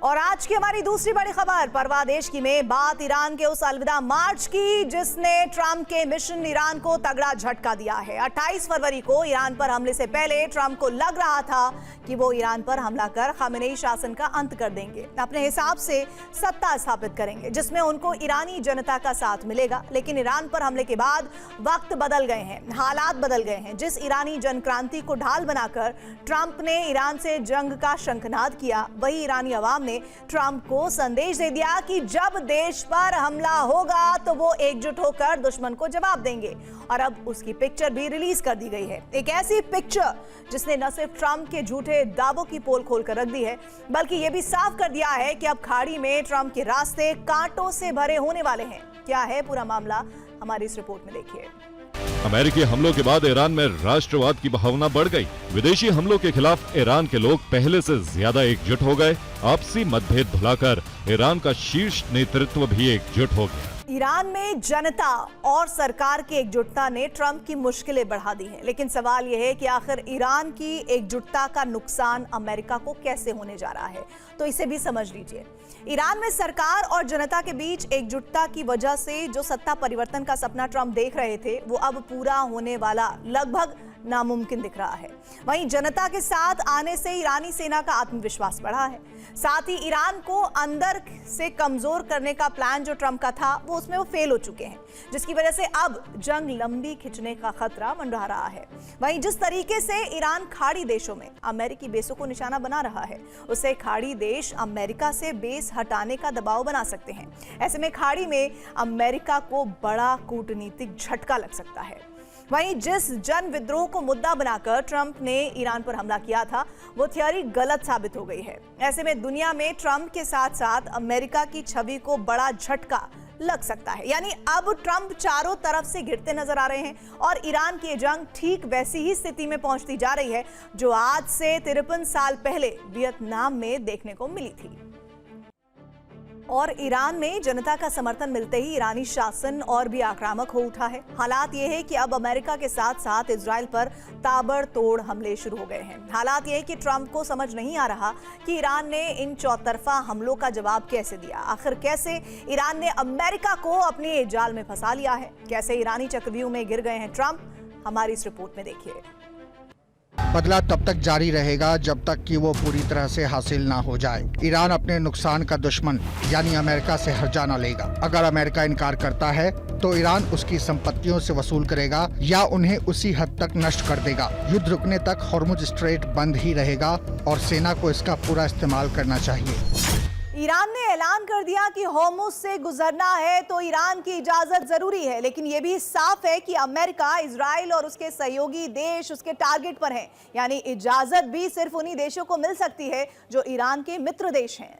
और आज की हमारी दूसरी बड़ी खबर परवादेश की में बात ईरान के उस अलविदा मार्च की जिसने ट्रंप के मिशन ईरान को तगड़ा झटका दिया है। 28 फरवरी को ईरान पर हमले से पहले ट्रंप को लग रहा था कि वो ईरान पर हमला कर खामेनेई शासन का अंत कर देंगे, अपने हिसाब से सत्ता स्थापित करेंगे जिसमें उनको ईरानी जनता का साथ मिलेगा। लेकिन ईरान पर हमले के बाद वक्त बदल गए हैं, हालात बदल गए हैं। जिस ईरानी जनक्रांति को ढाल बनाकर ट्रंप ने ईरान से जंग का शंखनाद किया, वही ईरानी अवाम ने ट्रंप को संदेश दे दिया कि जब देश पर हमला होगा तो वो एकजुट होकर दुश्मन को जवाब देंगे। और अब उसकी पिक्चर भी रिलीज कर दी गई है, एक ऐसी पिक्चर जिसने न सिर्फ ट्रंप के झूठे दावों की पोल खोलकर रख दी है, बल्कि यह भी साफ कर दिया है कि अब खाड़ी में ट्रंप के रास्ते कांटों से भरे होने वाले हैं। क्या है पूरा मामला, हमारी इस रिपोर्ट में देखिए। अमेरिकी हमलों के बाद ईरान में राष्ट्रवाद की भावना बढ़ गई। विदेशी हमलों के खिलाफ ईरान के लोग पहले से ज्यादा एकजुट हो गए। आपसी मतभेद भुलाकर ईरान का शीर्ष नेतृत्व भी एकजुट हो गया। ईरान में जनता और सरकार की एकजुटता ने ट्रंप की मुश्किलें बढ़ा दी हैं। लेकिन सवाल यह है कि आखिर ईरान की एकजुटता का नुकसान अमेरिका को कैसे होने जा रहा है, तो इसे भी समझ लीजिए। ईरान में सरकार और जनता के बीच एकजुटता की वजह से जो सत्ता परिवर्तन का सपना ट्रंप देख रहे थे, वो अब पूरा होने वाला लगभग नामुमकिन दिख रहा है। वहीं जनता के साथ आने से ईरानी सेना का आत्मविश्वास बढ़ा है। साथ ही ईरान को अंदर से कमजोर करने का प्लान जो ट्रंप का था, वो उसमें वो फेल हो चुके हैं, जिसकी वजह से अब जंग लंबी खिंचने का खतरा मंडरा रहा है। वहीं जिस तरीके से ईरान खाड़ी देशों में अमेरिकी बेसों को निशाना बना रहा है, उससे खाड़ी देश अमेरिका से बेस हटाने का दबाव बना सकते हैं। ऐसे में खाड़ी में अमेरिका को बड़ा कूटनीतिक झटका लग सकता है। वहीं जिस जन विद्रोह को मुद्दा बनाकर ट्रंप ने ईरान पर हमला किया था, वो थियरी गलत साबित हो गई है। ऐसे में दुनिया में ट्रंप के साथ साथ अमेरिका की छवि को बड़ा झटका लग सकता है। यानी अब ट्रंप चारों तरफ से घिरते नजर आ रहे हैं और ईरान की जंग ठीक वैसी ही स्थिति में पहुंचती जा रही है जो आज से 53 साल पहले वियतनाम में देखने को मिली थी। और ईरान में जनता का समर्थन मिलते ही ईरानी शासन और भी आक्रामक हो उठा है। हालात ये है कि अब अमेरिका के साथ साथ इजराइल पर ताबड़तोड़ हमले शुरू हो गए हैं। हालात ये है कि ट्रंप को समझ नहीं आ रहा कि ईरान ने इन चौतरफा हमलों का जवाब कैसे दिया। आखिर कैसे ईरान ने अमेरिका को अपने जाल में फंसा लिया है, कैसे ईरानी चक्रव्यूह में गिर गए हैं ट्रंप, हमारी इस रिपोर्ट में देखिए। बदला तब तक जारी रहेगा जब तक कि वो पूरी तरह से हासिल ना हो जाए। ईरान अपने नुकसान का दुश्मन यानी अमेरिका से हर्जा न लेगा। अगर अमेरिका इनकार करता है तो ईरान उसकी संपत्तियों से वसूल करेगा या उन्हें उसी हद तक नष्ट कर देगा। युद्ध रुकने तक हॉर्मुज स्ट्रेट बंद ही रहेगा और सेना को इसका पूरा इस्तेमाल करना चाहिए। ईरान ने ऐलान कर दिया कि हॉर्मुज से गुजरना है तो ईरान की इजाजत जरूरी है, लेकिन यह भी साफ है कि अमेरिका, इजराइल और उसके सहयोगी देश उसके टारगेट पर हैं। यानी इजाजत भी सिर्फ उन्हीं देशों को मिल सकती है जो ईरान के मित्र देश हैं।